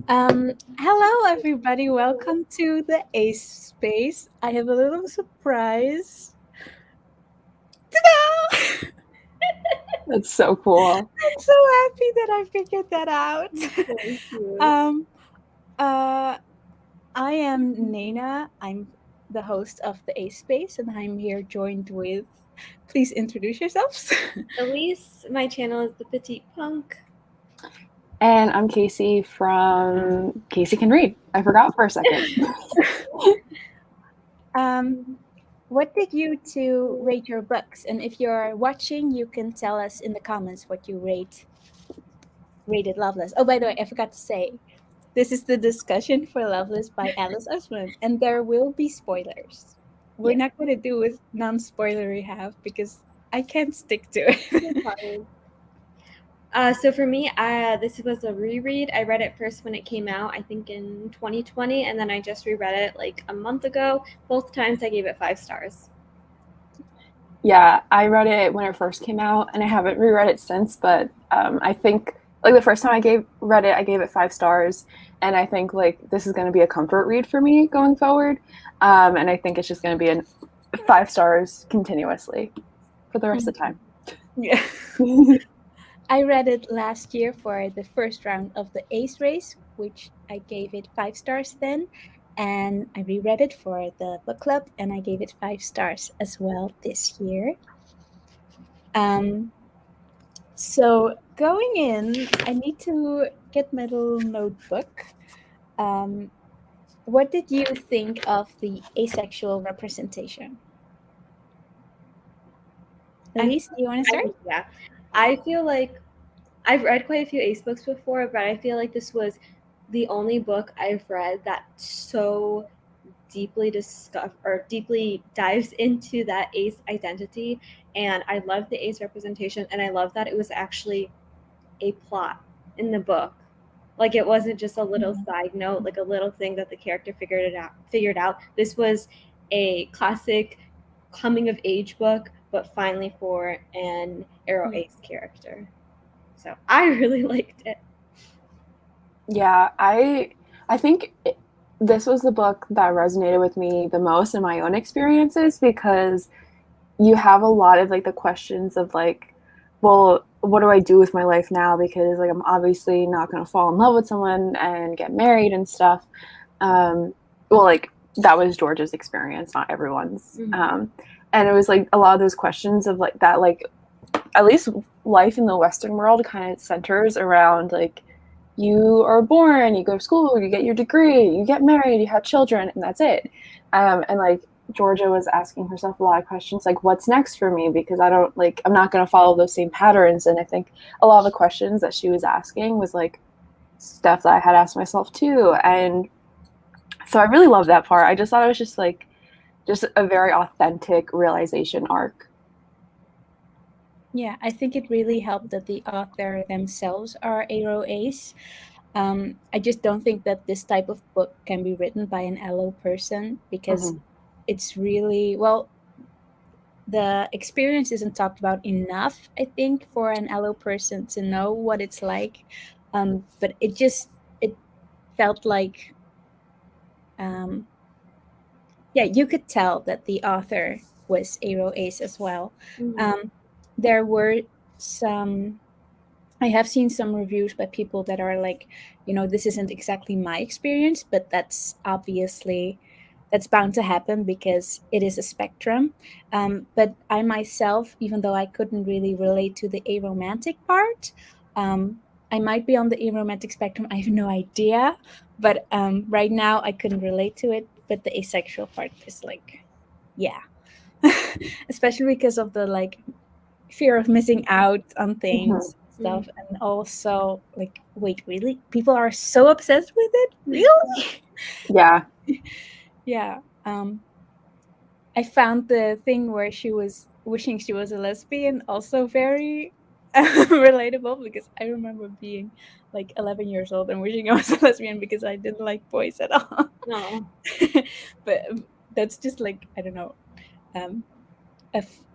Hello, everybody. Welcome to the Ace Space. I have a little surprise. Ta-da! That's so cool. I'm so happy that I figured that out. Thank you. um, uh, I am Nene. I'm the host of the Ace Space, and I'm here joined with. Please introduce yourselves. Elise, my channel is the Petite Punk. And I'm Kasey from Kasey Can Read. I forgot for a second. um, what did you two rate your books? And if you're watching, you can tell us in the comments what you rated Loveless. Oh, by the way, I forgot to say, this is the discussion for Loveless by Alice Oseman, and there will be spoilers. We're Yes. not going to do a non-spoilery half because I can't stick to it. So for me, this was a reread. I read it first when it came out, I think in 2020, and then I just reread it like a month ago. Both times I gave it 5 stars. Yeah, I read it when it first came out, and I haven't reread it since. But I think like the first time read it, I gave it 5 stars, and I think like this is going to be a comfort read for me going forward. And I think it's just going to be 5 stars continuously for the rest of the time. Yeah. I read it last year for the first round of the Ace race, which I gave it 5 stars then. And I reread it for the book club and I gave it 5 stars as well this year. So going in, I need to get my little notebook. What did you think of the asexual representation? Elise, do you want to start? Yeah. I feel like I've read quite a few Ace books before, but I feel like this was the only book I've read that so deeply dives into that Ace identity. And I love the Ace representation, and I love that it was actually a plot in the book. Like it wasn't just a little side note, like a little thing that the character figured out. This was a classic coming of age book, but finally for an Arrow Ace character. So I really liked it. Yeah, I think this was the book that resonated with me the most in my own experiences because you have a lot of like the questions of like, well, what do I do with my life now? Because like I'm obviously not going to fall in love with someone and get married and stuff. Well, like that was George's experience, not everyone's. And it was like a lot of those questions of like that, like at least life in the Western world kind of centers around like you are born, you go to school, you get your degree, you get married, you have children, and that's it. And like Georgia was asking herself a lot of questions like, what's next for me? Because I'm not going to follow those same patterns. And I think a lot of the questions that she was asking was like stuff that I had asked myself too. And so I really love that part. I just thought it was just a very authentic realization arc. Yeah, I think it really helped that the author themselves are Arrow Ace. I just don't think that this type of book can be written by an LO person because it's really, well, the experience isn't talked about enough, I think, for an LO person to know what it's like. But it felt like, yeah, you could tell that the author was Arrow Ace as well. There were some I have seen some reviews by people that are like, this isn't exactly my experience, but that's bound to happen because it is a spectrum. But I myself, even though I couldn't really relate to the aromantic part, I might be on the aromantic spectrum. I have no idea. But right now, I couldn't relate to it. But the asexual part is like, yeah. Especially because of the like fear of missing out on things stuff, and also like, wait, really, people are so obsessed with it, really? Yeah. Yeah. I found the thing where she was wishing she was a lesbian also very relatable, because I remember being like 11 years old and wishing I was a lesbian because I didn't like boys at all. No. But that's just like, I don't know,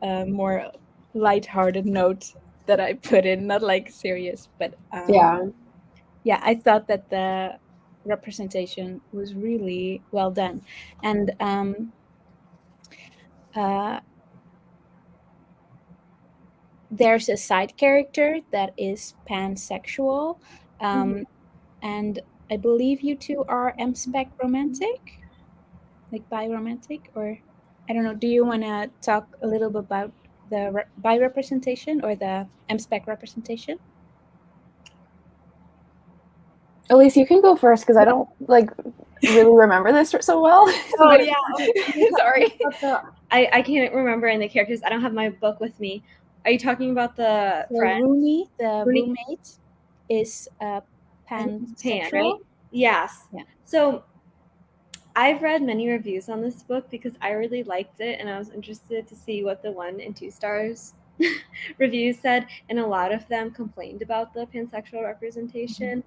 a more lighthearted note that I put in, not like serious, but Yeah. yeah, I thought that the representation was really well done. And there's a side character that is pansexual, and I believe you two are M-spec romantic, like bi-romantic, or I don't know. Do you want to talk a little bit about the bi representation or the M-spec representation? Elise, you can go first because I don't like really remember this so well. Oh yeah, Sorry. I can't remember any characters. I don't have my book with me. Are you talking about the So friend? Rooney, the Rooney? roommate, is pansexual. Pan, right? Yes. Yeah. So I've read many reviews on this book because I really liked it, and I was interested to see what the 1 and 2 stars reviews said, and a lot of them complained about the pansexual representation.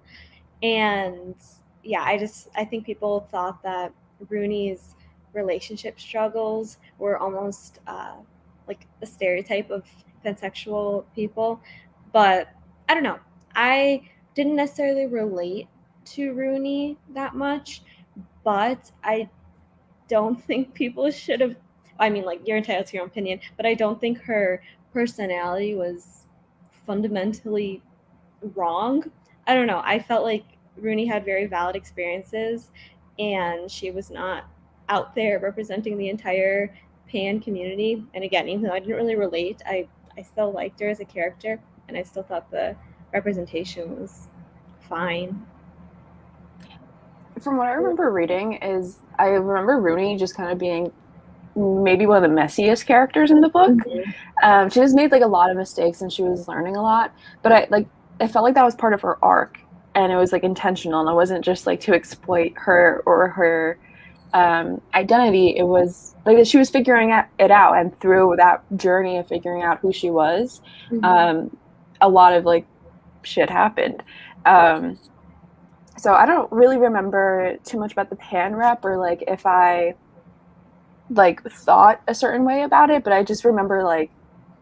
And yeah, I think people thought that Rooney's relationship struggles were almost like a stereotype of pansexual people. But I don't know. I didn't necessarily relate to Rooney that much, but I don't think people should have. I mean, like, you're entitled to your own opinion, but I don't think her personality was fundamentally wrong. I don't know. I felt like Rooney had very valid experiences, and she was not out there representing the entire pan community. And again, even though I didn't really relate, I still liked her as a character, and I still thought the representation was fine. From what I remember reading is I remember Rooney just kind of being maybe one of the messiest characters in the book. She just made like a lot of mistakes and she was learning a lot, but I felt like that was part of her arc and it was like intentional and it wasn't just like to exploit her or her identity. It was like that she was figuring it out, and through that journey of figuring out who she was, a lot of like shit happened. So I don't really remember too much about the pan rep or like if I like thought a certain way about it, but I just remember like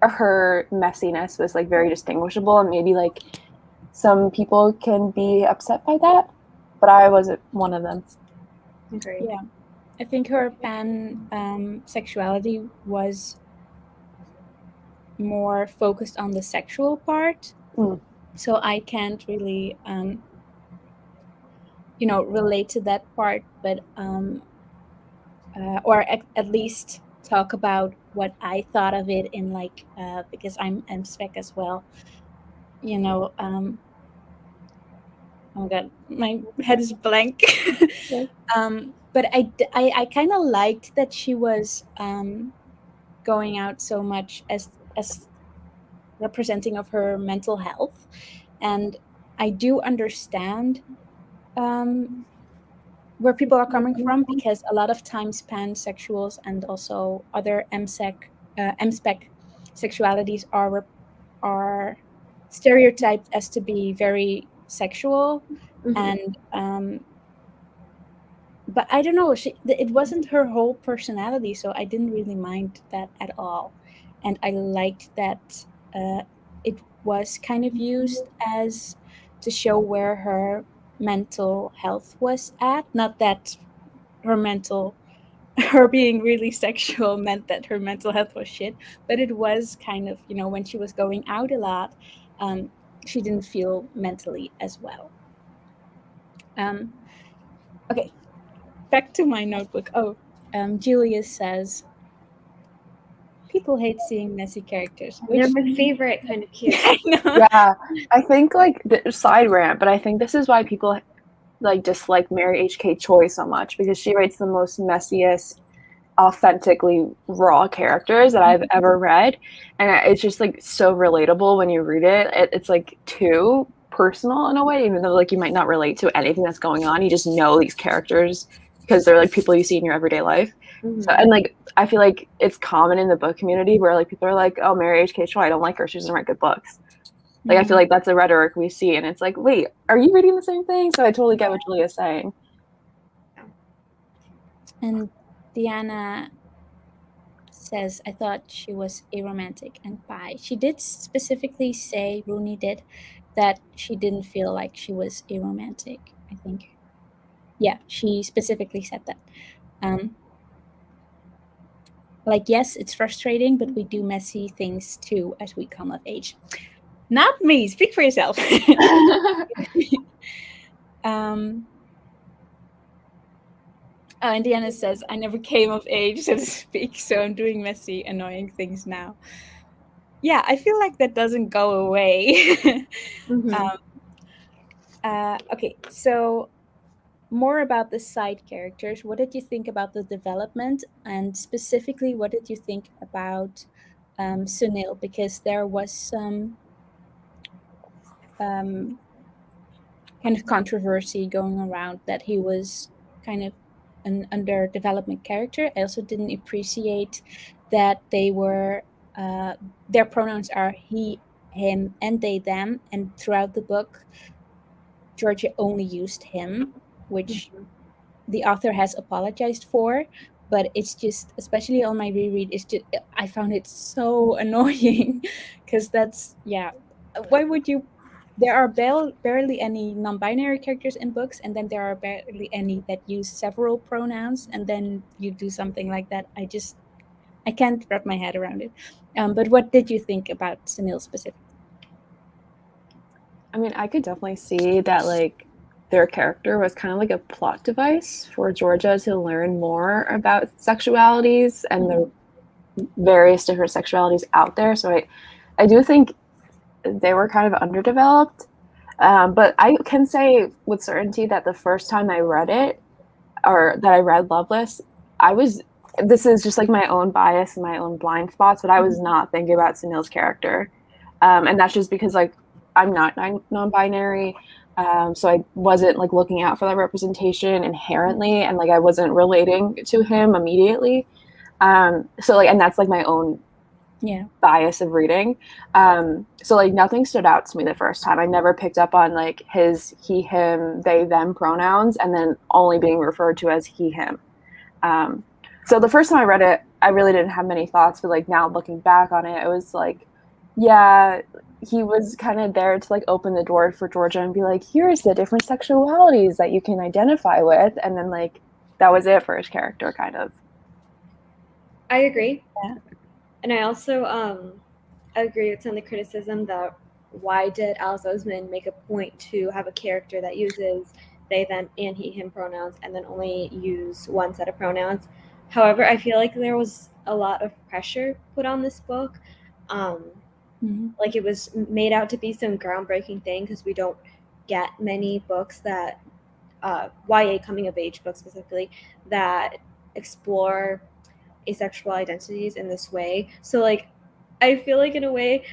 her messiness was like very distinguishable, and maybe like some people can be upset by that, but I wasn't one of them. Okay. Yeah, I think her pan sexuality was more focused on the sexual part, so I can't really relate to that part, but or at least talk about what I thought of it in like because I'm spec as well. Oh my god, my head is blank. But I kind of liked that she was going out so much as representing of her mental health, and I do understand where people are coming from, because a lot of times pansexuals and also other MSec MSpec sexualities are stereotyped as to be very sexual, and but I don't know, it wasn't her whole personality, so I didn't really mind that at all, and I liked that it was kind of used as to show where her mental health was at. Not that her being really sexual meant that her mental health was shit, but it was kind of, when she was going out a lot, she didn't feel mentally as well. Okay, back to my notebook. Julius says people hate seeing messy characters. They're my favorite kind of character. Yeah, I think like the side rant, but I think this is why people like dislike Mary H.K. Choi so much, because she writes the most messiest, authentically raw characters that I've ever read, and it's just like so relatable when you read it. It's like too personal in a way, even though like you might not relate to anything that's going on. You just know these characters because they're like people you see in your everyday life. So, and like I feel like it's common in the book community where like people are like, oh, Mary H.K. Choi, I don't like her, she doesn't write good books. Like I feel like that's the rhetoric we see, and it's like, wait, are you reading the same thing? So I totally get what Julia's saying. And Diana says, I thought she was aromantic and bi. She did specifically say, Rooney did, that she didn't feel like she was aromantic, I think. Yeah, she specifically said that. Like, yes, it's frustrating, but we do messy things too as we come of age. Not me. Speak for yourself. Indiana says, I never came of age, so to speak, so I'm doing messy, annoying things now. Yeah, I feel like that doesn't go away. Okay, so more about the side characters. What did you think about the development? And specifically, what did you think about Sunil? Because there was some kind of controversy going around that he was kind of an underdevelopment character. I also didn't appreciate that they were their pronouns are he, him, and they, them, and throughout the book, Georgia only used him, which the author has apologized for. But it's just, especially on my reread, it's just I found it so annoying because that's, yeah. Why would you? There are barely any non-binary characters in books, and then there are barely any that use several pronouns, and then you do something like that. I can't wrap my head around it. But what did you think about Sunil specifically? I mean, I could definitely see that, like, their character was kind of like a plot device for Georgia to learn more about sexualities and the various different sexualities out there. So I do think they were kind of underdeveloped. But I can say with certainty that the first time I read it, or that I read Loveless, this is just like my own bias and my own blind spots, but I was not thinking about Sunil's character. And that's just because, like, I'm not non-binary. So I wasn't like looking out for that representation inherently, and like I wasn't relating to him immediately. So like, and that's like my own bias of reading. So like nothing stood out to me the first time. I never picked up on like his he, him, they, them pronouns, and then only being referred to as he, him. So the first time I read it, I really didn't have many thoughts, but like now looking back on it, it was like, yeah, he was kind of there to like open the door for Georgia and be like, here's the different sexualities that you can identify with. And then like, that was it for his character, kind of. I agree. Yeah. And I also agree with some of the criticism that why did Alice Oseman make a point to have a character that uses they, them, and he, him pronouns and then only use one set of pronouns? However, I feel like there was a lot of pressure put on this book. Like it was made out to be some groundbreaking thing because we don't get many books that YA coming of age books specifically that explore asexual identities in this way. So like I feel like in a way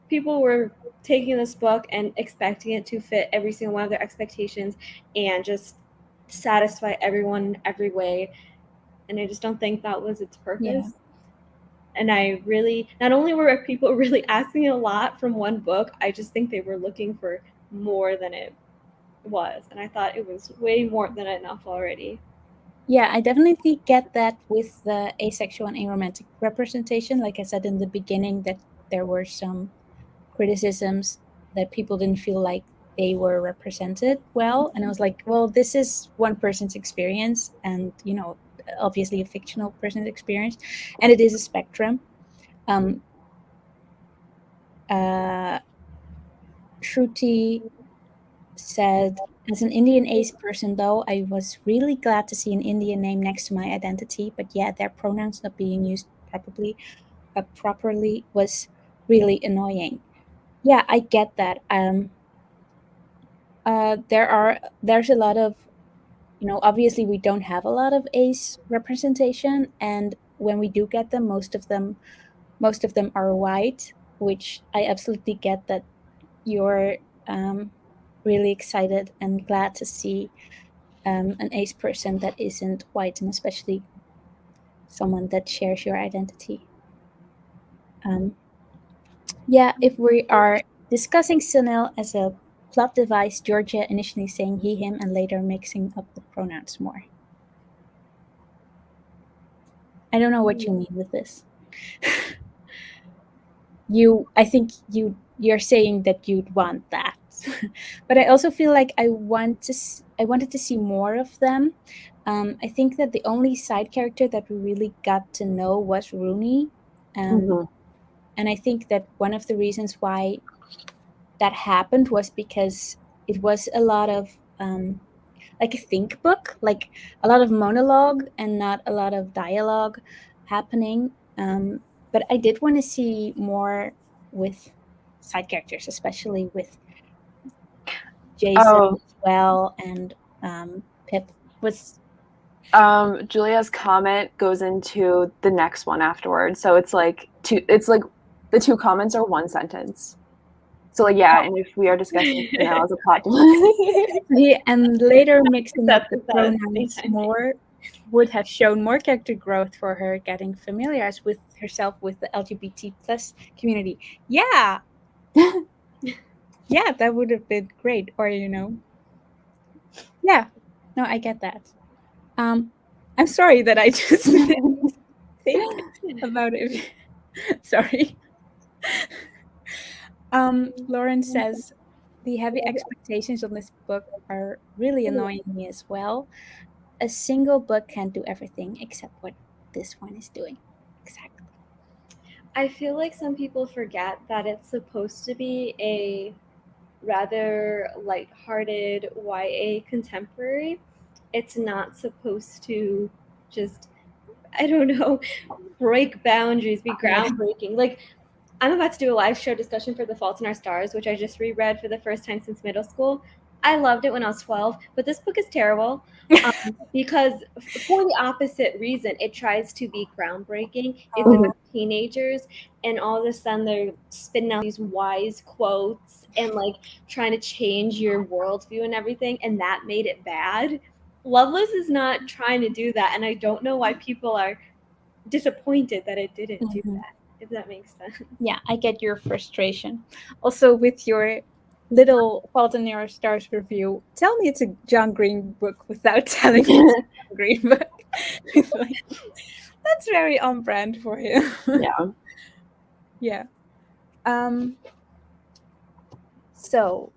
people were taking this book and expecting it to fit every single one of their expectations and just satisfy everyone in every way, and I just don't think that was its purpose. Yeah. And I really, not only were people really asking a lot from one book, I just think they were looking for more than it was, and I thought it was way more than enough already. Yeah, I definitely get that with the asexual and aromantic representation. Like I said in the beginning, that there were some criticisms that people didn't feel like they were represented well. And I was like, well, this is one person's experience, and, you know, obviously a fictional person's experience, and it is a spectrum. Shruti said, as an Indian ace person, though, I was really glad to see an Indian name next to my identity. But yeah, their pronouns not being used properly was really annoying. Yeah, I get that. There's a lot of, you know, obviously we don't have a lot of ace representation, and when we do get them, most of them are white, which I absolutely get that you're really excited and glad to see an ace person that isn't white, and especially someone that shares your identity. Yeah, if we are discussing Sunil as a plot device, Georgia initially saying he, him, and later mixing up the pronouns more. I don't know what you mean with this. I think you're saying that you'd want that. books, but I also feel like I wanted to see more of them. I think that the only side character that we really got to know was Rooney, Mhm. and I think that one of the reasons why that happened was because it was a lot of like a think book, like a lot of monologue and not a lot of dialogue happening. But I did want to see more with side characters, especially with Jason Oh, as well, and Pip was. Julia's comment goes into the next one afterwards. So it's like the two comments are one sentence. So like yeah, and if we are discussing now as a plot Yeah, and later mixing up the That's that at the pronouns same time. more would have shown more character growth for her, getting familiarized with herself with the LGBT plus community. Yeah, yeah, that would have been great. Or yeah, no, I get that. I'm sorry that I just didn't think about it. Sorry. Lauren says the heavy expectations on this book are really annoying me as well. A single book can't do everything except what this one is doing. Exactly. I feel like some people forget that it's supposed to be a rather lighthearted YA contemporary. It's not supposed to just, I don't know, break boundaries, be groundbreaking. Like, I'm about to do a live show discussion for The Fault in Our Stars, which I just reread for the first time since middle school. I loved it when I was 12, but this book is terrible because, for the opposite reason, it tries to be groundbreaking. It's about teenagers, and all of a sudden they're spitting out these wise quotes and like trying to change your worldview and everything, and that made it bad. Loveless is not trying to do that, and I don't know why people are disappointed that it didn't do that, if that makes sense. Yeah, I get your frustration. Also, with your little Fault in Our Stars review, tell me it's a John Green book without telling me it's a John Green book. Like, that's very on brand for him. Yeah. Yeah. So,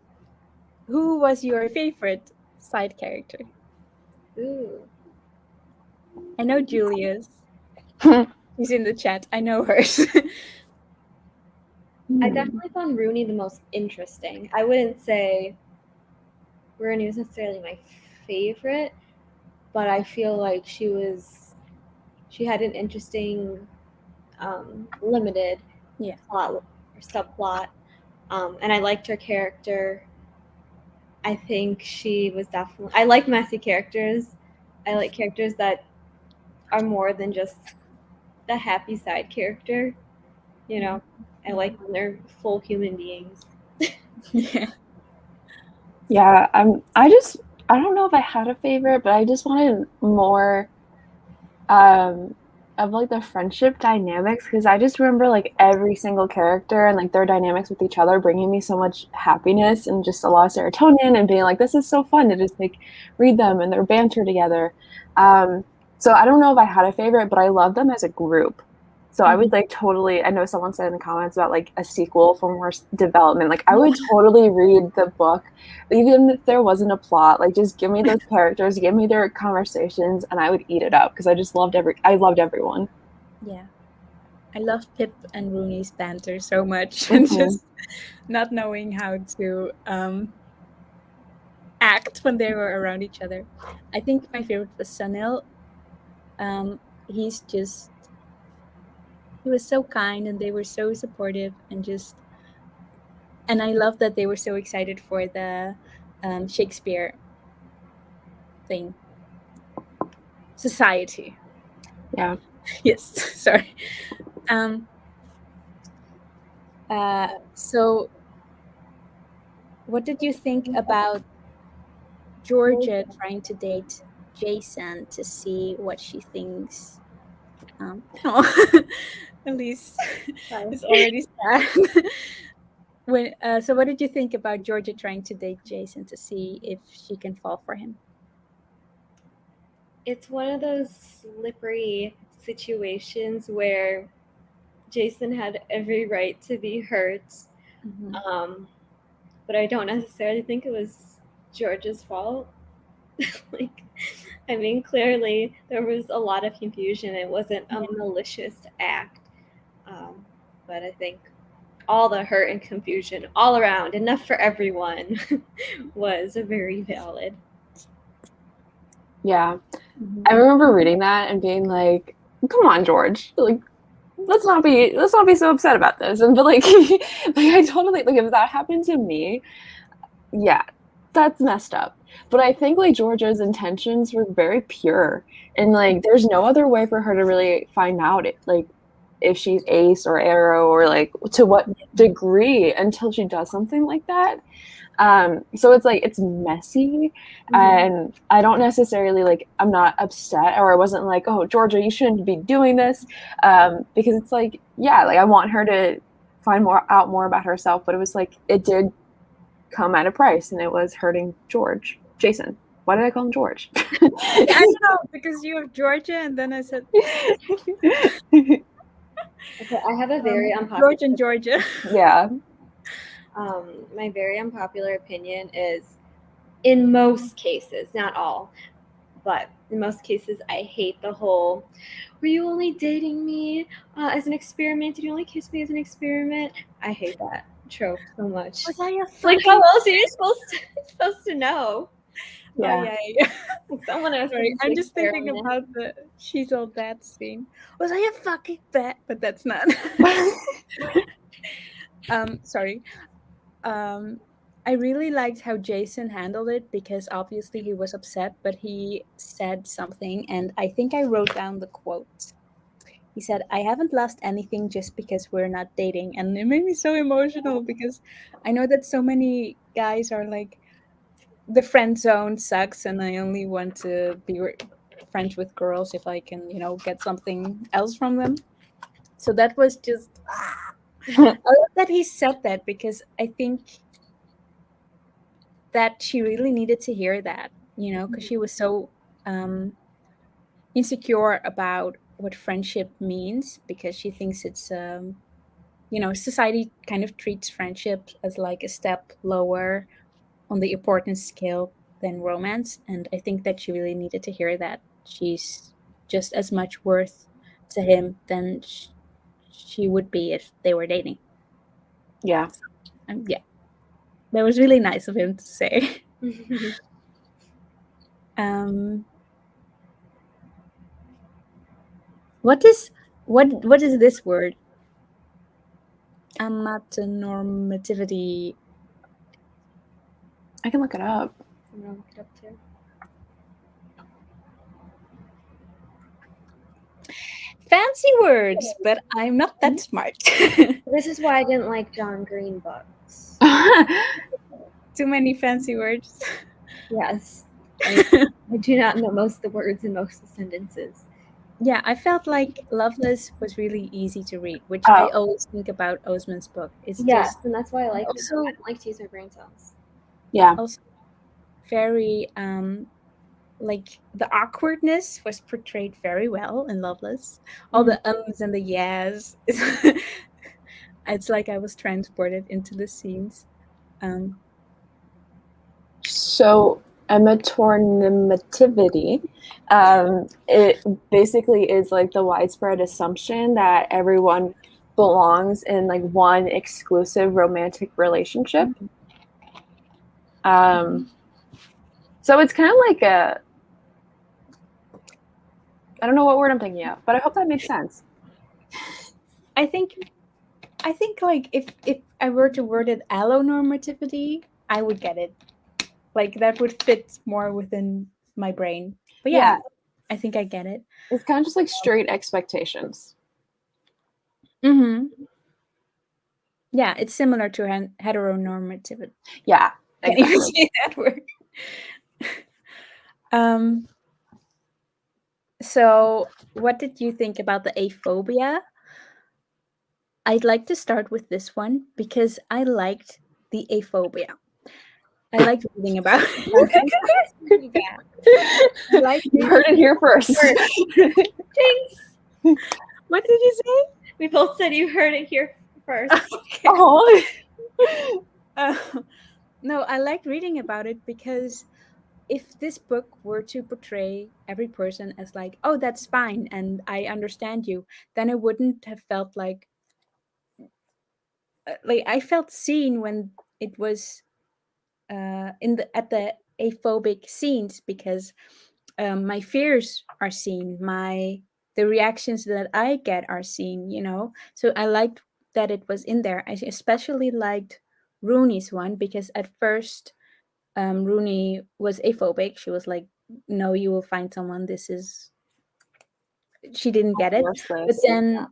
who was your favorite side character? Ooh. I know Julia's. She's in the chat. I know hers. I definitely found Rooney the most interesting. I wouldn't say Rooney was necessarily my favorite, but I feel like she had an interesting limited plot or subplot, and I liked her character. I think she was definitely. I like messy characters. I like characters that are more than just the happy side character. I like when they're full human beings. Yeah. Yeah, I don't know if I had a favorite, but I just wanted more of like the friendship dynamics, because I just remember like every single character and like their dynamics with each other bringing me so much happiness and just a lot of serotonin and being like, this is so fun to just like read them and their banter together. So I don't know if I had a favorite, but I love them as a group. So I would like totally, I know someone said in the comments about like a sequel for more development. Like I would totally read the book, even if there wasn't a plot. Like just give me those characters, give me their conversations, and I would eat it up because I just loved I loved everyone. Yeah. I love Pip and Rooney's banter so much, and just not knowing how to act when they were around each other. I think my favorite was Sunil. He's just he was so kind, and they were so supportive, and I love that they were so excited for the Shakespeare thing. Society. Yeah. Yes, sorry. So what did you think about Georgia trying to date Jason to see what she thinks? Oh, Elise is already sad. So what did you think about Georgia trying to date Jason to see if she can fall for him? It's one of those slippery situations where Jason had every right to be hurt. but I don't necessarily think it was George's fault. Like, I mean, clearly there was a lot of confusion. It wasn't a malicious act. But I think all the hurt and confusion all around, enough for everyone, was very valid. Yeah. I remember reading that and being like, come on, George. Like, let's not be so upset about this. And but like, I totally, like, if that happened to me, yeah, that's messed up. But I think like Georgia's intentions were very pure, and like there's no other way for her to really find out if she's ace or arrow, or like to what degree, until she does something like that. So it's like, it's messy, and I don't necessarily, like, I'm not upset, or I wasn't like, oh, Georgia, you shouldn't be doing this, because it's like, yeah, like I want her to find out more about herself, but it was like, it did come at a price, and it was hurting Jason. Why did I call him George? I don't know, because you have Georgia, and then I said Okay, I have a very unpopular George and Georgia. Yeah. My very unpopular opinion is, in most cases, not all, but in most cases, I hate the whole, were you only dating me as an experiment? Did you only kiss me as an experiment? I hate that trope so much. Was I a Like, how else are you supposed to know? Yeah. Like, someone else. Sorry, I'm just thinking about the She's All That scene. Was I a fucking bat? But that's not. Sorry. I really liked how Jason handled it, because obviously he was upset, but he said something, and I think I wrote down the quote. He said, "I haven't lost anything just because we're not dating." And it made me so emotional, because I know that so many guys are like, the friend zone sucks, and I only want to be friends with girls if I can, get something else from them. So that was just, I love that he said that, because I think that she really needed to hear that, because she was so insecure about what friendship means, because she thinks it's, society kind of treats friendship as like a step lower on the importance scale than romance. And I think that she really needed to hear that she's just as much worth to him than she would be if they were dating. Yeah. Yeah. That was really nice of him to say. What is this word? Amatonormativity. I can look it up. I'm gonna look it up too. Fancy words, but I'm not that smart. This is why I didn't like John Green books. Too many fancy words. Yes. I do not know most of the words in most of the sentences. Yeah, I felt like Loveless was really easy to read, which I always think about Oseman's book. It's yes, just, and that's why I like it. also, I don't like to use my brain cells. Yeah. Also very like, the awkwardness was portrayed very well in Loveless. All the ums and the yes. It's like I was transported into the scenes. So amatonormativity, it basically is like the widespread assumption that everyone belongs in like one exclusive romantic relationship. So it's kind of like I don't know what word I'm thinking of, but I hope that makes sense. I think like, if I were to word it allonormativity, I would get it. Like, that would fit more within my brain. But yeah, I think I get it. It's kind of just like straight expectations. Yeah, it's similar to heteronormativity. Yeah, exactly. Can't even say that word. So what did you think about the aphobia? I'd like to start with this one, because I liked the aphobia. I liked reading about it. You heard it here first. Thanks. What did you say? We both said you heard it here first. Okay. No, I liked reading about it because if this book were to portray every person as like, oh, that's fine and I understand you, then I wouldn't have felt like I felt seen when it was in the at the aphobic scenes because my fears are seen, the reactions that I get are seen, you know. So I liked that it was in there. I especially liked Rooney's one because at first Rooney was aphobic. She was like, "No, you will find someone. This is." She didn't get it, but Worthless. then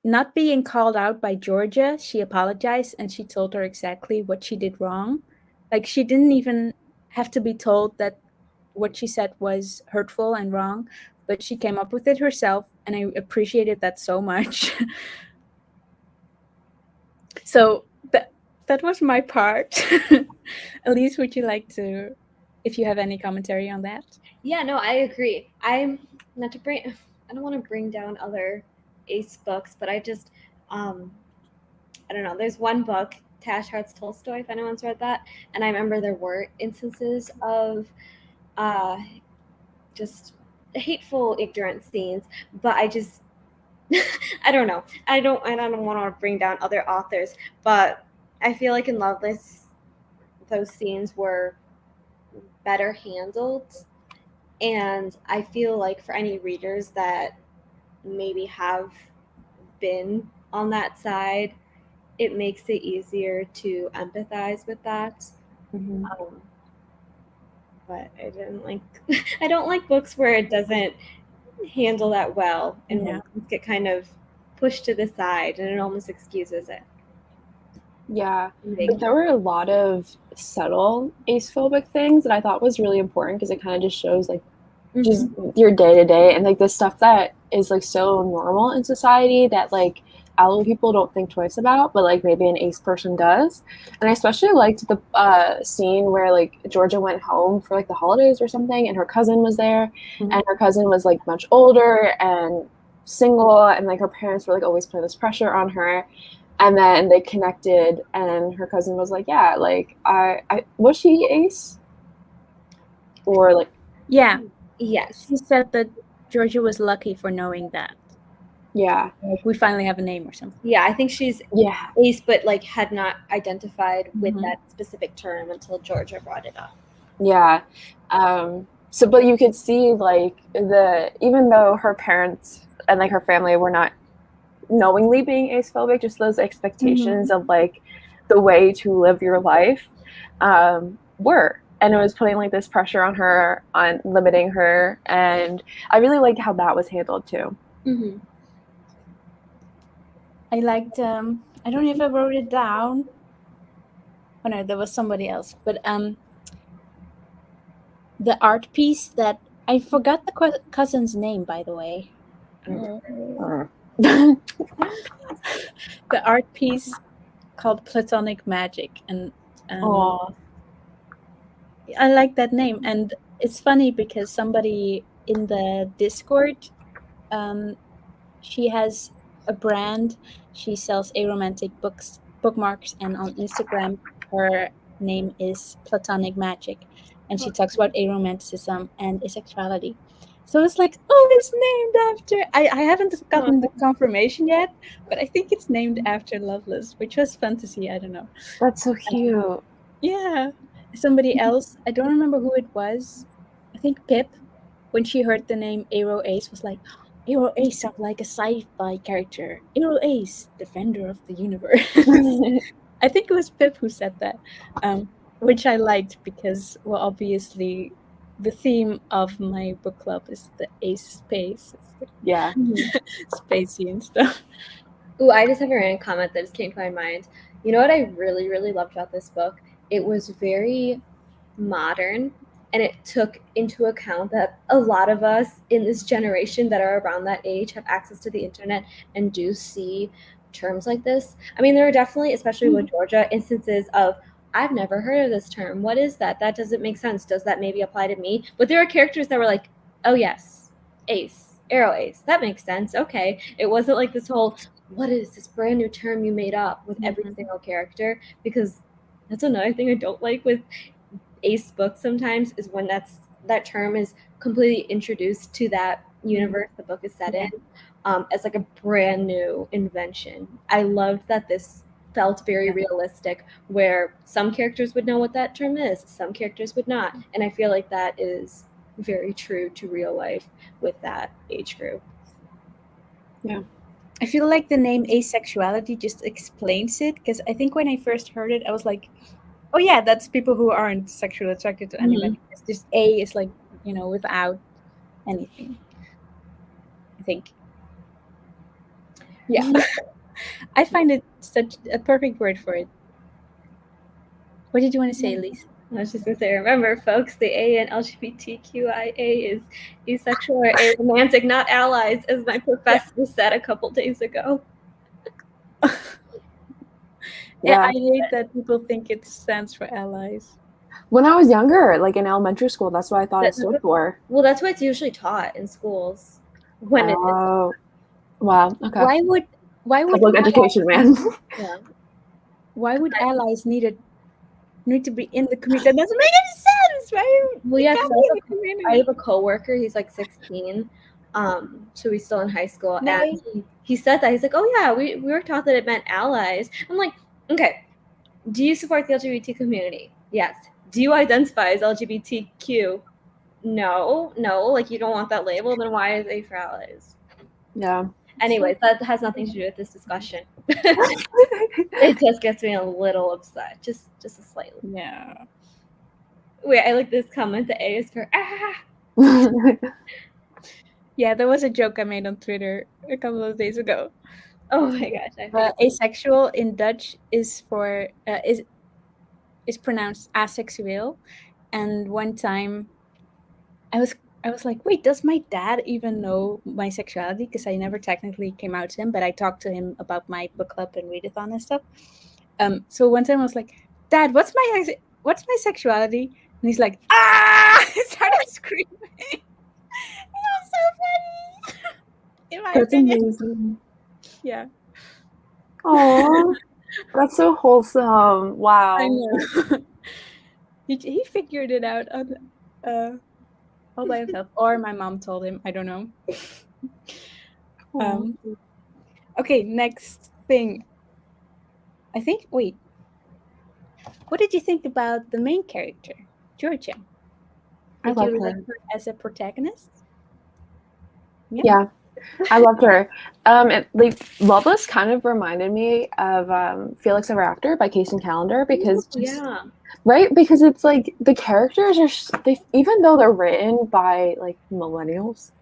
not being called out by Georgia, she apologized and she told her exactly what she did wrong. Like she didn't even have to be told that what she said was hurtful and wrong, but she came up with it herself and I appreciated that so much. So that was my part. Elise, would you like to, if you have any commentary on that? Yeah, no, I agree. I'm not to bring. I don't want to bring down other Ace books, but I just, I don't know. There's one book, Tash Hart's Tolstoy, if anyone's read that, and I remember there were instances of, uh, just hateful, ignorant scenes, but I just, I don't know. I don't want to bring down other authors, but I feel like in Loveless, those scenes were better handled. And I feel like for any readers that maybe have been on that side, it makes it easier to empathize with that. Mm-hmm. But I didn't like, I don't like books where it doesn't handle that well and Yeah. when things get kind of pushed to the side and it almost excuses it. Yeah, but there were a lot of subtle acephobic things that I thought was really important because it kind of just shows like just your day to day and like the stuff that is like so normal in society that like other people don't think twice about, but like maybe an ace person does. And I especially liked the scene where like Georgia went home for like the holidays or something, and her cousin was there, and her cousin was like much older and single, and like her parents were like always putting this pressure on her. And then they connected, and her cousin was like, "Yeah, like I was she ace, or like Yeah. Yes. She said that Georgia was lucky for knowing that. Yeah. Like we finally have a name or something. Yeah, I think she's ace, but like had not identified with that specific term until Georgia brought it up. Yeah. So, but you could see like even though her parents and like her family were not knowingly being acephobic, just those expectations of like the way to live your life were. And it was putting like this pressure on her, on limiting her. And I really liked how that was handled too. Mm-hmm. I liked, I don't know if I wrote it down. Oh no, there was somebody else. But the art piece that, I forgot the cousin's name, by the way. The art piece called Platonic Magic. And I like that name. And it's funny because somebody in the Discord, she has a brand. She sells aromantic bookmarks, and on Instagram, her name is Platonic Magic, and she talks about aromanticism and asexuality. So it's like, oh, it's named after. I haven't gotten the confirmation yet, but I think it's named after Loveless, which was fantasy. I don't know. That's so cute. Yeah, somebody else. I don't remember who it was. I think Pip, when she heard the name Aero Ace, was like, Aero Ace sounds like a sci-fi character. Aero Ace, defender of the universe. I think it was Pip who said that, which I liked because, well, obviously, the theme of my book club is the ace space. Yeah. Spacey and stuff. Ooh, I just have a random comment that just came to my mind. You know what I really, really loved about this book? It was very modern, and it took into account that a lot of us in this generation that are around that age have access to the internet and do see terms like this. I mean, there are definitely, especially with Georgia, instances of I've never heard of this term. What is that? That doesn't make sense. Does that maybe apply to me? But there are characters that were like, oh yes, ace, arrow ace. That makes sense. Okay. It wasn't like this whole what is this brand new term you made up with every single character, because That's another thing I don't like with ace books sometimes, is when that term is completely introduced to that universe the book is set in, as like a brand new invention. I loved that this felt very realistic, where some characters would know what that term is, some characters would not, and I feel like that is very true to real life with that age group. Yeah. I feel like the name asexuality just explains it, because I think when I first heard it, I was like, oh yeah, that's people who aren't sexually attracted to anybody. It's just A is like, without anything, I think. Yeah. I find it such a perfect word for it. What did you want to say, Elise? I was just gonna say, remember, folks, the A in LGBTQIA is asexual or aromantic, not allies, as my professor said a couple days ago. Yeah, I hate that people think it stands for allies. When I was younger, like in elementary school, that's what I thought it stood for. Well, that's what it's usually taught in schools. When it is. Wow. Okay. Why would public education, man? Yeah. Why would allies need to be in the community? That doesn't make any sense, right? Well, yeah, because I have a coworker. He's like 16, so he's still in high school, and he said that he's like, "Oh yeah, we were taught that it meant allies." I'm like, okay, do you support the LGBT community? Yes. Do you identify as LGBTQ? No. Like, you don't want that label. Then why is A for allies? Yeah. Anyways, that has nothing to do with this discussion. It just gets me a little upset, just a slightly. Yeah. Wait, I like this comment. The A is for ah. Yeah, there was a joke I made on Twitter a couple of days ago. Oh my gosh! Asexual in Dutch is for is pronounced asexueel, and one time I was like, wait, does my dad even know my sexuality? Because I never technically came out to him, but I talked to him about my book club and readathon and stuff. So one time I was like, Dad, what's my sexuality? And he's like, ah! He started screaming. It was so funny. In my That's opinion. amazing. Yeah. Oh, that's so wholesome. Wow. I know. He figured it out on all by himself, or my mom told him. I don't know. Okay, next thing. I think. Wait. What did you think about the main character, Georgia? Did you like her as a protagonist? Yeah, I loved her. Loveless kind of reminded me of Felix Ever After by Kasey Calendar, because right, because it's like the characters are even though they're written by like millennials,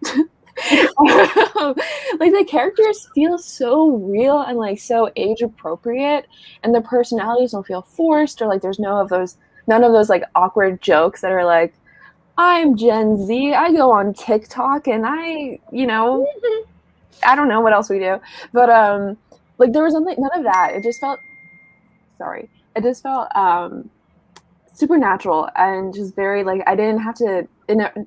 like the characters feel so real and like so age appropriate, and the personalities don't feel forced, or like there's none of those like awkward jokes that are like, I'm Gen Z, I go on TikTok, and I don't know what else we do, but like there was none of that. It just felt supernatural and just very like I didn't have to.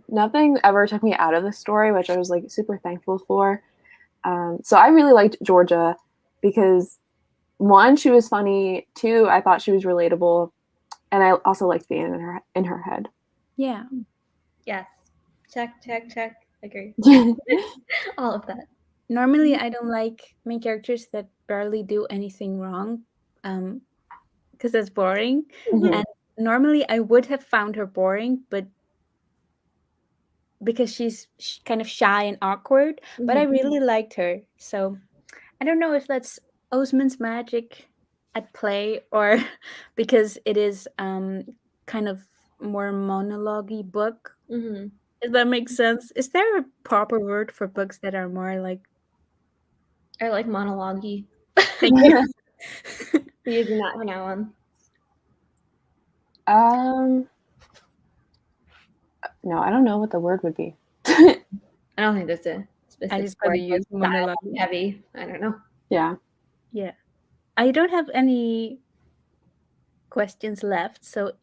Nothing ever took me out of the story, which I was like super thankful for. So I really liked Georgia because, one, she was funny. Two, I thought she was relatable, and I also liked being in her head. Yeah. Yes. Check. Agree. All of that. Normally, I don't like main characters that barely do anything wrong, because that's boring. Mm-hmm. And normally, I would have found her boring, but because she's kind of shy and awkward. But I really liked her, so I don't know if that's Oseman's magic at play, or because it is kind of more monologue-y book. If that makes sense. Is there a proper word for books that are more like? I like monologue-y. Thank you. Using that from now on. No, I don't know what the word would be. I don't think that's a specific I just gotta use monologue. Heavy. I don't know. Yeah. I don't have any questions left. So,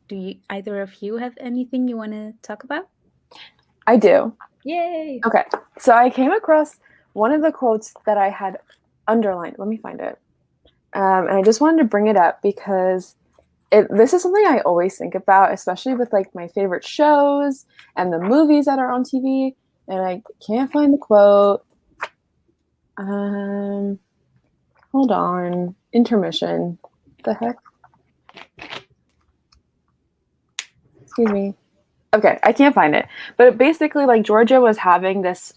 do either of you have anything you want to talk about? I do. Yay! Okay, so I came across one of the quotes that I had underlined. Let me find it. And I just wanted to bring it up because this is something I always think about, especially with like my favorite shows and the movies that are on TV. And I can't find the quote. Hold on. Intermission. The heck? Excuse me. Okay, I can't find it. But basically, like, Georgia was having this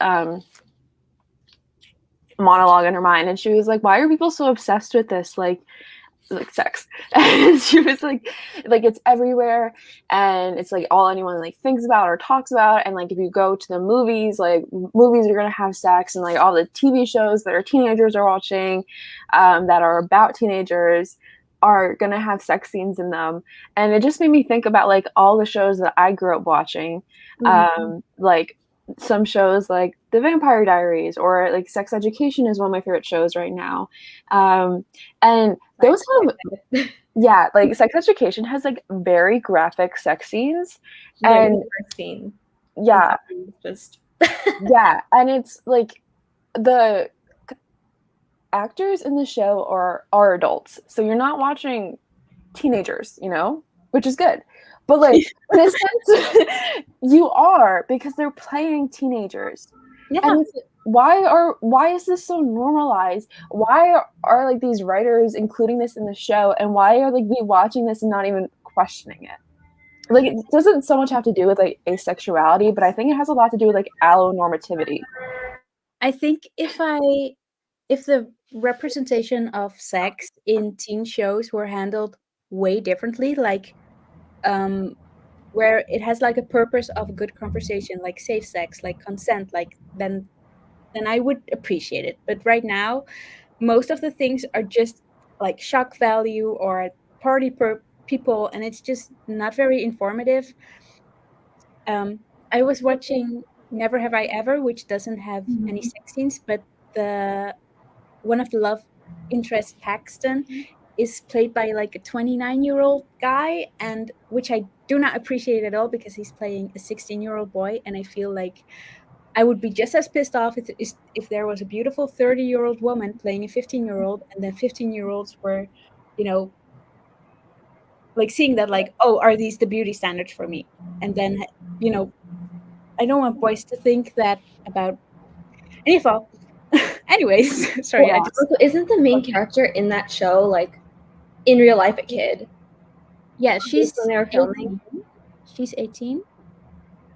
monologue in her mind, and she was like, why are people so obsessed with this? Like sex. And she was like it's everywhere, and it's like all anyone like thinks about or talks about. And like if you go to the movies, like movies are gonna have sex, and like all the TV shows that our teenagers are watching that are about teenagers are gonna have sex scenes in them. And it just made me think about like all the shows that I grew up watching. Like some shows like The Vampire Diaries, or like Sex Education is one of my favorite shows right now. And those have, yeah, like Sex Education has like very graphic sex scenes. And the first scene. Yeah. Just yeah. And it's like the actors in the show are adults. So you're not watching teenagers, you know, which is good. But like in a sense, you are, because they're playing teenagers. Yeah. And why is this so normalized? Why are like these writers including this in the show, and why are like we watching this and not even questioning it? Like, it doesn't so much have to do with like asexuality, but I think it has a lot to do with like allonormativity. I think if the representation of sex in teen shows were handled way differently, like where it has like a purpose of a good conversation, like safe sex, like consent, like then I would appreciate it. But right now, most of the things are just like shock value or party people, and it's just not very informative. I was watching Never Have I Ever, which doesn't have any sex scenes, but one of the love interest, Paxton, is played by like a 29-year-old guy, and which I do not appreciate at all, because he's playing a 16-year-old boy, and I feel like I would be just as pissed off if there was a beautiful 30-year-old woman playing a 15-year-old, and then 15-year-olds were, you know, like seeing that, like, oh, are these the beauty standards for me? And then, you know, I don't want boys to think that about any fall. Anyways, sorry. Well, also, isn't the main character in that show like in real life a kid? Yeah, she's when they were filming. 18. She's 18.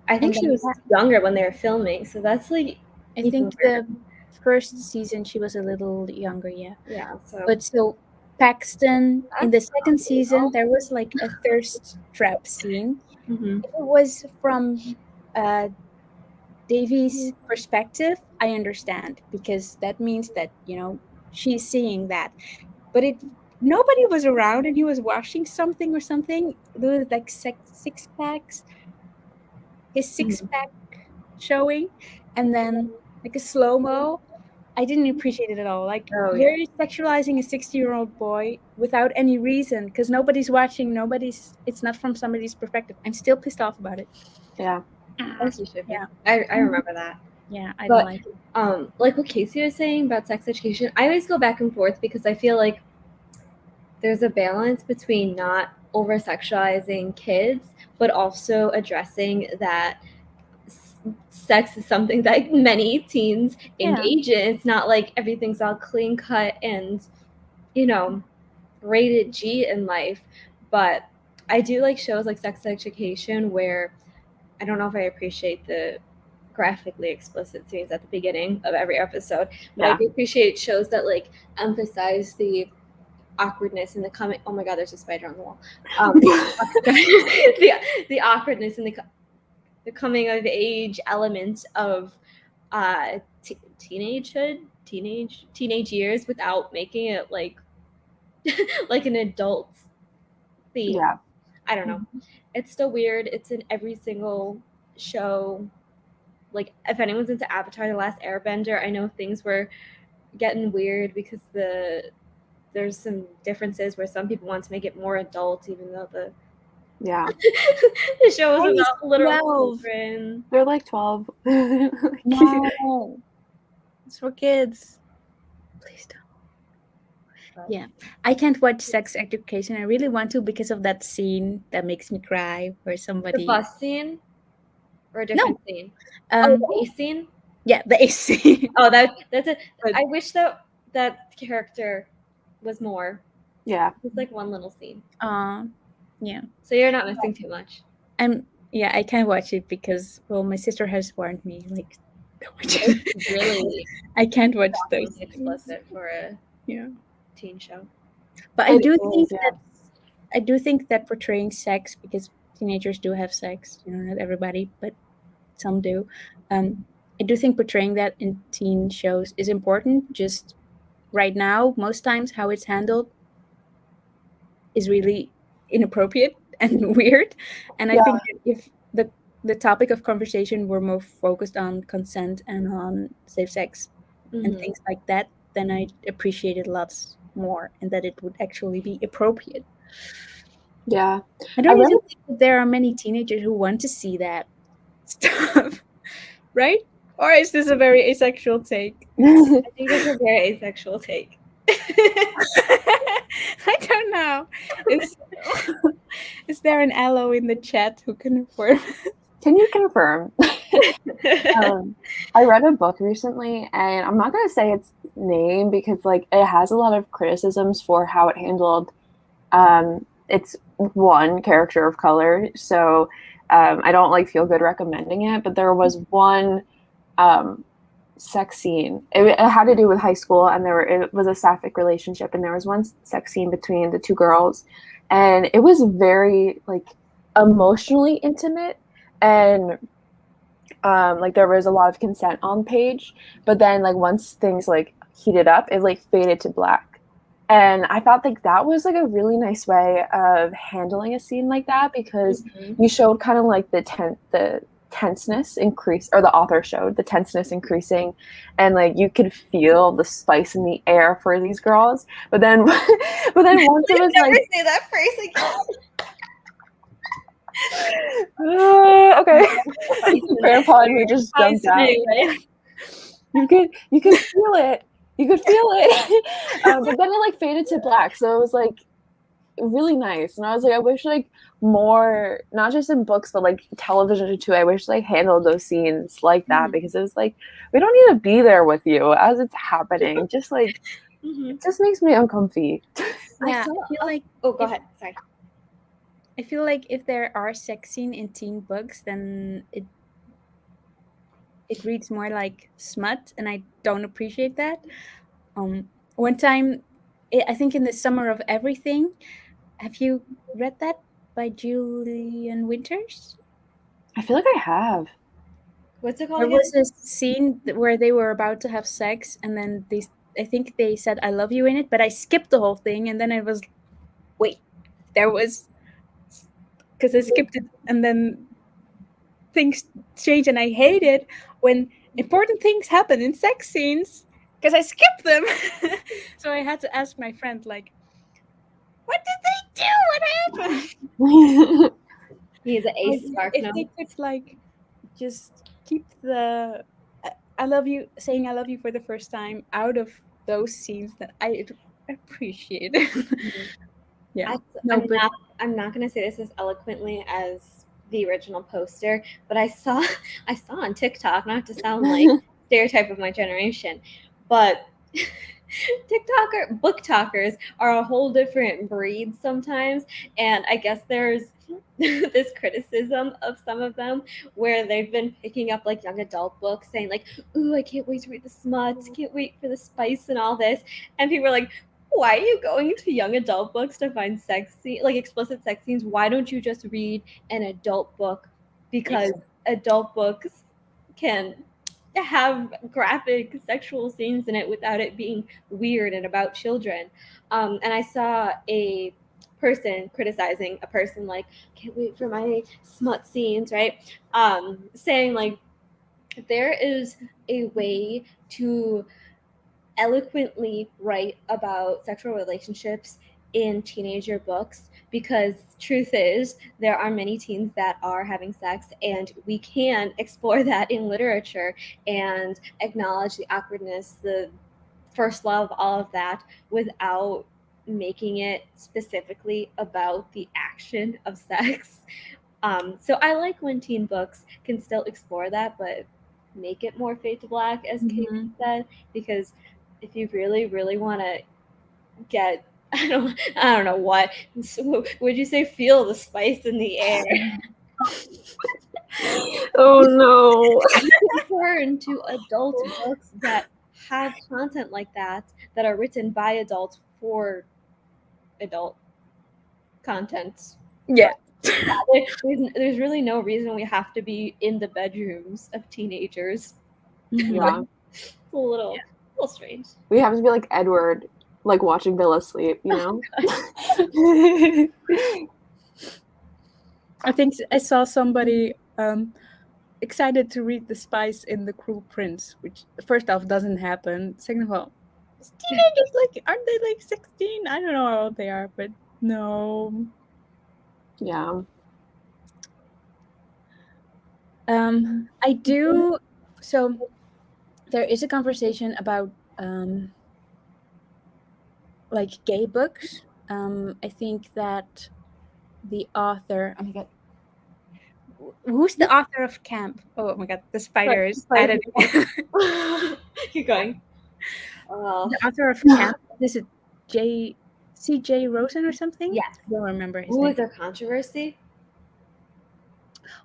I think she was younger when they were filming, so that's like. I think the first season she was a little younger. Yeah. Yeah. But so Paxton in the second season, there was like a thirst trap scene. Mm-hmm. If it was from Davy's perspective, I understand, because that means that, you know, she's seeing that. But nobody was around, and he was washing something or something. There was like six packs. His six-pack showing, and then like a slow-mo. I didn't appreciate it at all. Like, you're sexualizing a 60-year-old boy without any reason, because nobody's watching. It's not from somebody's perspective. I'm still pissed off about it. Yeah. As you should be. Yeah. I remember that. Yeah, I don't like it. Like what Kasey was saying about sex education, I always go back and forth, because I feel like there's a balance between not over-sexualizing kids, but also addressing that sex is something that many teens engage in. It's not like everything's all clean cut and, you know, rated G in life. But I do like shows like Sex Education, where I don't know if I appreciate the graphically explicit scenes at the beginning of every episode, but I do appreciate shows that like emphasize the awkwardness in the coming. Oh my God, there's a spider on the wall. The awkwardness in the coming of age element of teenage years, without making it like like an adult theme. Yeah. I don't know. It's still weird. It's in every single show. Like, if anyone's into Avatar: The Last Airbender, I know things were getting weird because there's some differences where some people want to make it more adult, even though the show is about literal children. They're like 12. No, it's for kids. Please don't. Yeah, I can't watch sex education. I really want to because of that scene that makes me cry where The somebody. bus scene or a No, different scene? Oh, um, the ace scene. yeah, the AC. Oh, that's it. But I wish that character was more. Yeah. It's like one little scene, yeah, so you're not missing too much. yeah, I can't watch it because my sister has warned me like, don't watch it. It's really I can't watch those shockingly things. explicit for a Yeah, teen show. but It is, yeah. I do think that portraying sex, because teenagers do have sex, not everybody, but some do. I do think portraying that in teen shows is important. Just right now, most times how it's handled is really inappropriate and weird. And I Yeah. think that if the topic of conversation were more focused on consent and on safe sex and Mhm. things like that, then I'd appreciate it lots more, and that it would actually be appropriate. Yeah. I don't even think that there are many teenagers who want to see that stuff, right? Or is this a very asexual take? I think it's a very asexual take. I don't know. Is there an aloe in the chat who can affirm? Can you confirm? I read a book recently, and I'm not going to say its name because like it has a lot of criticisms for how it handled it's one character of color, so I don't like feel good recommending it, but there was one sex scene. It had to do with high school, and it was a sapphic relationship, and there was one sex scene between the two girls, and it was very like emotionally intimate, and like there was a lot of consent on page, but then like once things like heated up, it like faded to black. And I thought like that was like a really nice way of handling a scene like that, because you showed kind of like the tenseness increase, or the author showed the tenseness increasing, and like you could feel the spice in the air for these girls. But then once it was Never like, say that phrase again. okay, grandpa and me just jumped out. Right? You could feel it. You could feel it. But then it like faded to black, so it was like really nice. And I was like, I wish like more, not just in books, but like television too. I wish like handled those scenes like that, because it was like, we don't need to be there with you as it's happening. Just like it just makes me uncomfy. Yeah, I feel like Oh, go ahead. Sorry. I feel like if there are sex scenes in teen books, then it reads more like smut, and I don't appreciate that. One time, I think in the Summer of Everything, have you read that by Julian Winters? I feel like I have. What's it called There again? was a scene where they were about to have sex, and then I think they said "I love you" in it, but I skipped the whole thing, and then I was, wait, there was, because I skipped it, and then things change, and I hate it when important things happen in sex scenes because I skipped them. So I had to ask my friend, like, what did they do? What happened? He's an ace spark. If they could like just keep the I love you, saying I love you for the first time out of those scenes, that I appreciate it. Yeah. I'm not going to say this as eloquently as the original poster, but I saw on TikTok, not to sound like stereotype of my generation, but book talkers are a whole different breed sometimes, and I guess there's this criticism of some of them where they've been picking up like young adult books saying like, ooh, I can't wait to read the smut, can't wait for the spice and all this, and people are like, why are you going to young adult books to find explicit sex scenes? Why don't you just read an adult book? Because adult books can have graphic sexual scenes in it without it being weird and about children. And I saw a person criticizing a person like, can't wait for my smut scenes, right? Saying like, there is a way to eloquently write about sexual relationships in teenager books, because truth is there are many teens that are having sex, and we can explore that in literature and acknowledge the awkwardness, the first love, all of that, without making it specifically about the action of sex. So I like when teen books can still explore that, but make it more fade to black, as Kasey said, because if you really, really want to get, I don't know what, so would you say feel the spice in the air? Oh no. You can turn to adult books that have content like that are written by adults for adult content. Yeah. There's really no reason we have to be in the bedrooms of teenagers. Yeah. It's a little strange. We have to be like Edward, like watching Bella sleep, you know? I think I saw somebody excited to read The Spice in The Cruel Prince, which first off doesn't happen. Second of all, teenagers, like, aren't they like 16? I don't know how old they are, but no. Yeah. I do. So there is a conversation about like gay books. I think that the author. Oh my god. Who's the author of Camp? Oh my god, the spider is at it. Keep going. The author of Camp. Is it C.J. Rosen or something? Yes. I don't remember his Ooh, name. is there controversy?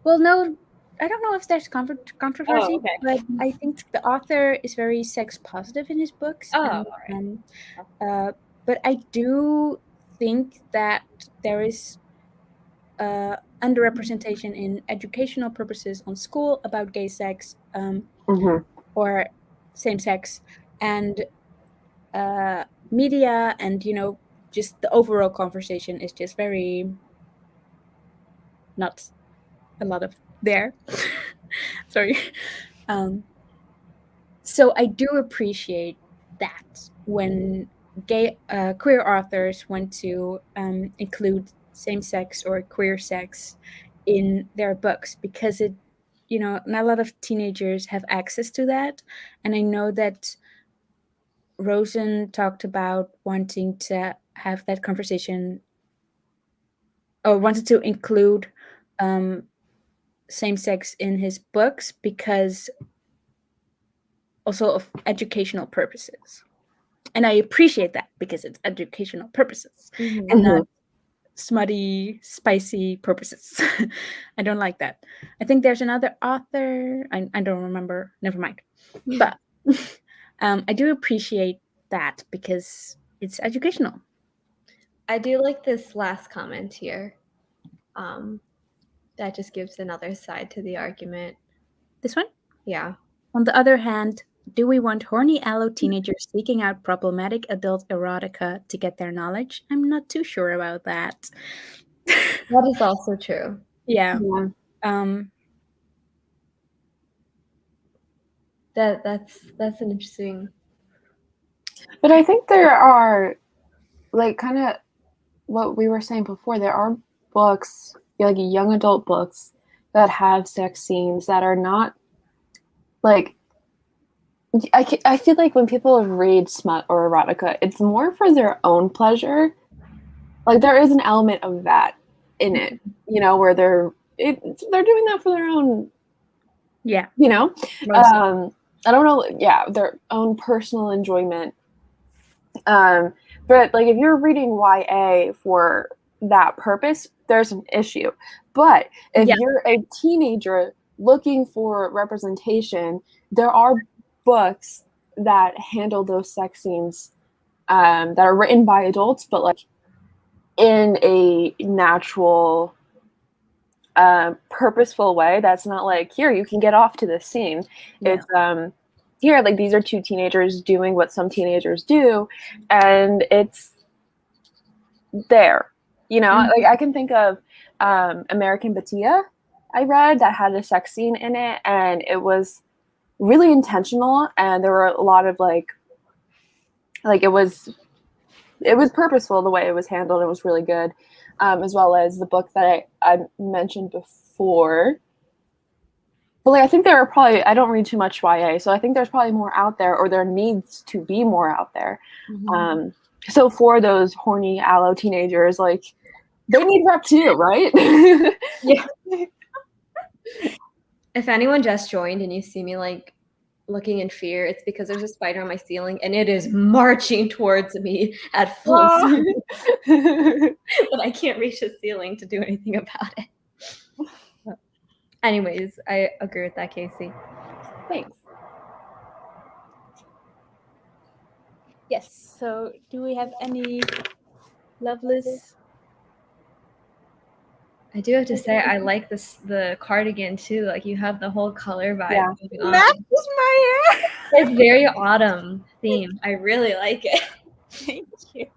Well, no, I don't know if there's controversy, okay. but I think the author is very sex positive in his books. Oh, But I do think that there is underrepresentation in educational purposes on school about gay sex or same sex, and media, and just the overall conversation is just very not a lot of there. Sorry. So I do appreciate that when gay queer authors want to include same-sex or queer sex in their books, because it, not a lot of teenagers have access to that. And I know that Rosen talked about wanting to have that conversation, or wanted to include same-sex in his books because also of educational purposes. And I appreciate that because it's educational purposes and not smutty, spicy purposes. I don't like that. I think there's another author. I don't remember. Never mind. But I do appreciate that because it's educational. I do like this last comment here. That just gives another side to the argument. This one? Yeah. On the other hand, do we want horny allo teenagers seeking out problematic adult erotica to get their knowledge? I'm not too sure about that. That is also true. Yeah. That's an interesting. But I think there are, like, kind of what we were saying before, there are books, like young adult books, that have sex scenes that are not, like, I feel like when people read smut or erotica, it's more for their own pleasure. Like, there is an element of that in it, where they're doing that for their own, yeah, I don't know, their own personal enjoyment. But like if you're reading YA for that purpose, there's an issue. But if you're a teenager looking for representation, there are books that handle those sex scenes that are written by adults, but like in a natural, purposeful way. That's not like, here, you can get off to this scene. Yeah. It's here, like, these are two teenagers doing what some teenagers do, and it's there. Like I can think of American Batia I read that had a sex scene in it, and it was really intentional, and there were a lot of like it was purposeful the way it was handled. It was really good. As well as the book that I mentioned before. But like, I think there are probably, I don't read too much YA, so I think there's probably more out there, or there needs to be more out there. So for those horny aloe teenagers, like, they need rep too, right? Yeah. If anyone just joined and you see me like looking in fear, it's because there's a spider on my ceiling and it is marching towards me at full speed. But I can't reach the ceiling to do anything about it. But anyways, I agree with that, Kasey. Thanks. Yes. So, do we have any Loveless? I do have to say I like the cardigan too. Like you have the whole color vibe going on. Matches my hair. It's very autumn theme. I really like it. Thank you.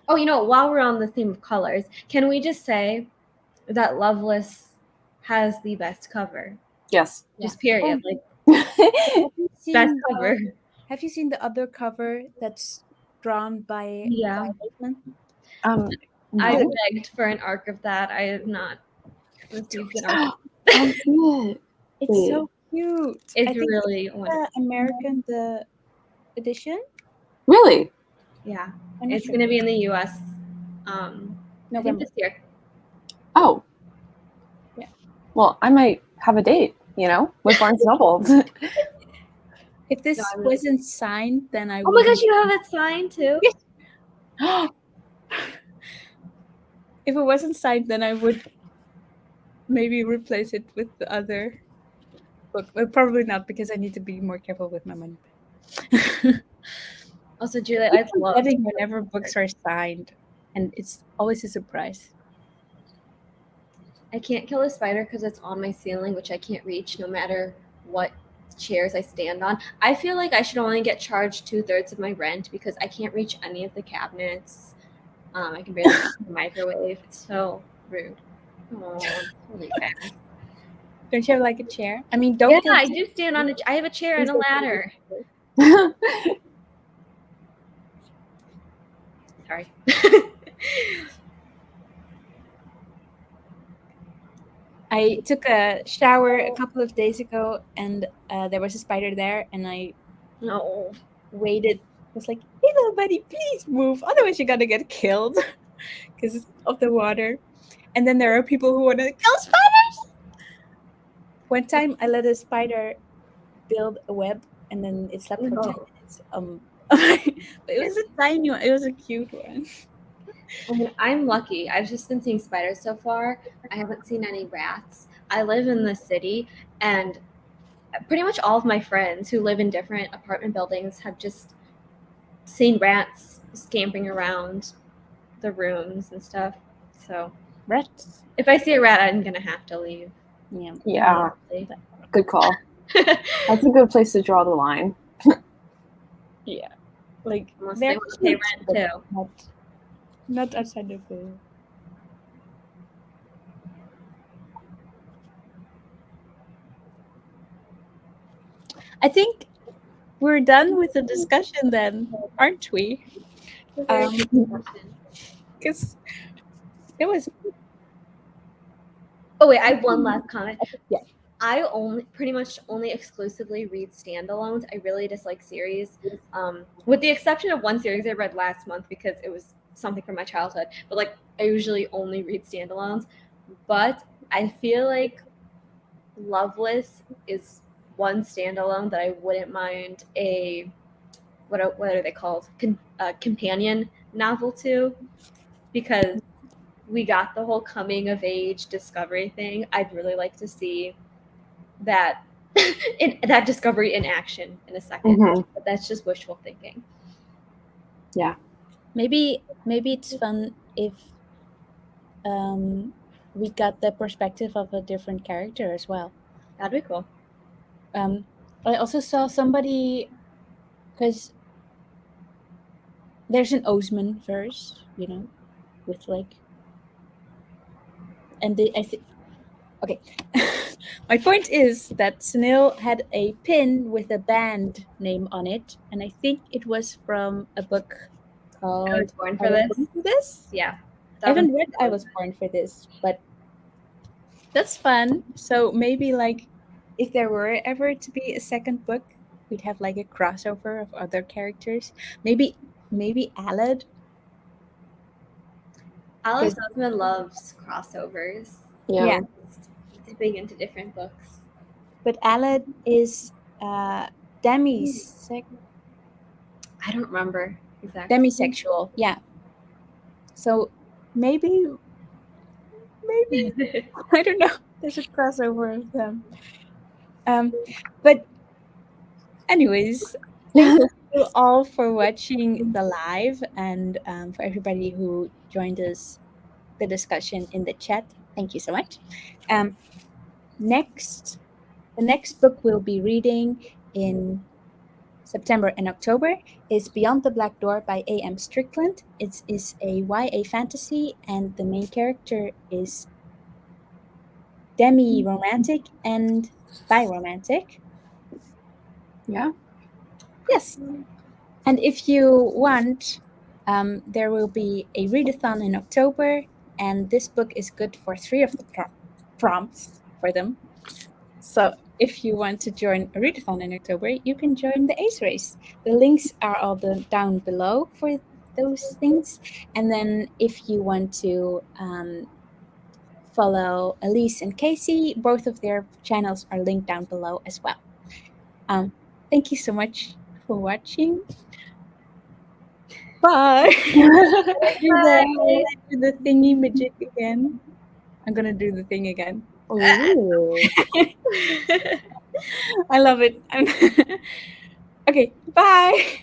Oh, you know, while we're on the theme of colors, can we just say that Loveless has the best cover? Yes. Just period. Oh. Like best cover. Have you seen the other cover that's drawn by Oseman? I No. begged for an arc of that. I have not received an arc. It's so cute. It's I think really the American edition. Really? Yeah, it's going to be in the U.S. I think this year. Oh. Yeah. Well, I might have a date, you know, with Barnes & Noble. If this wasn't signed, then I would. Oh my gosh, you have it signed too? If it wasn't signed, then I would maybe replace it with the other book. But probably not, because I need to be more careful with my money. Also, Julie, I love whenever books are signed, and it's always a surprise. I can't kill a spider because it's on my ceiling, which I can't reach no matter what chairs I stand on. I feel like I should only get charged 2/3 of my rent because I can't reach any of the cabinets. I can barely use the microwave. It's so rude. Oh, really bad. Don't you have like a chair? I mean, don't. Yeah, I do stand on I have a chair and a ladder. Sorry. I took a shower a couple of days ago, and there was a spider there, and I waited. I was like, "Hey, little buddy, please move, otherwise you're gonna get killed because of the water." And then there are people who want to kill spiders. One time, I let a spider build a web, and then it slept for 10 minutes. But it was a tiny one. It was a cute one. I mean, I'm lucky. I've just been seeing spiders so far. I haven't seen any rats. I live in the city, and pretty much all of my friends who live in different apartment buildings have just seen rats scampering around the rooms and stuff. So rats. If I see a rat, I'm gonna have to leave. Yeah. Good call. That's a good place to draw the line. Yeah. Like unless they want to pay rent too. Not outside of the. I think we're done with the discussion then, aren't we? Because it was. Oh wait, I have one last comment. Yeah. I pretty much only exclusively read standalones. I really dislike series, with the exception of one series I read last month because it was something from my childhood. But like, I usually only read standalones. But I feel like Loveless is one standalone that I wouldn't mind a what are they called? Companion novel to, because we got the whole coming of age discovery thing. I'd really like to see that that discovery in action in a second. But that's just wishful thinking. Yeah. Maybe it's fun if we got the perspective of a different character as well. That'd be cool. I also saw somebody, because there's an Oseman verse, you know, with like, and I think, okay. My point is that Sunil had a pin with a band name on it, and I think it was from a book called I Was Born for This. Yeah. I haven't read I Was Born for This, but that's fun. So maybe like if there were ever to be a second book, we'd have like a crossover of other characters. Maybe Aled. Alice Because Oseman loves crossovers. Yeah. Dipping into different books. but Aled is demisexual. I don't remember exactly. Demisexual, yeah. So maybe I don't know. There's a crossover of them. But anyways, thank you all for watching the live, and for everybody who joined us the discussion in the chat. Thank you so much. Um, the next book we'll be reading in September and October is Beyond the Black Door by A.M. Strickland. It is a YA fantasy, and the main character is demi-romantic and bi-romantic. Yeah. Yes. And if you want, there will be a readathon in October, and this book is good for 3 of the prompts for them. So if you want to join a readathon in October, you can join the Ace Race. The links are all down below for those things. And then if you want to follow Elise and Kasey, both of their channels are linked down below as well. Thank you so much for watching. Bye. Do the thingy magic again. I'm gonna do the thing again. Ooh. I love it. Okay, bye.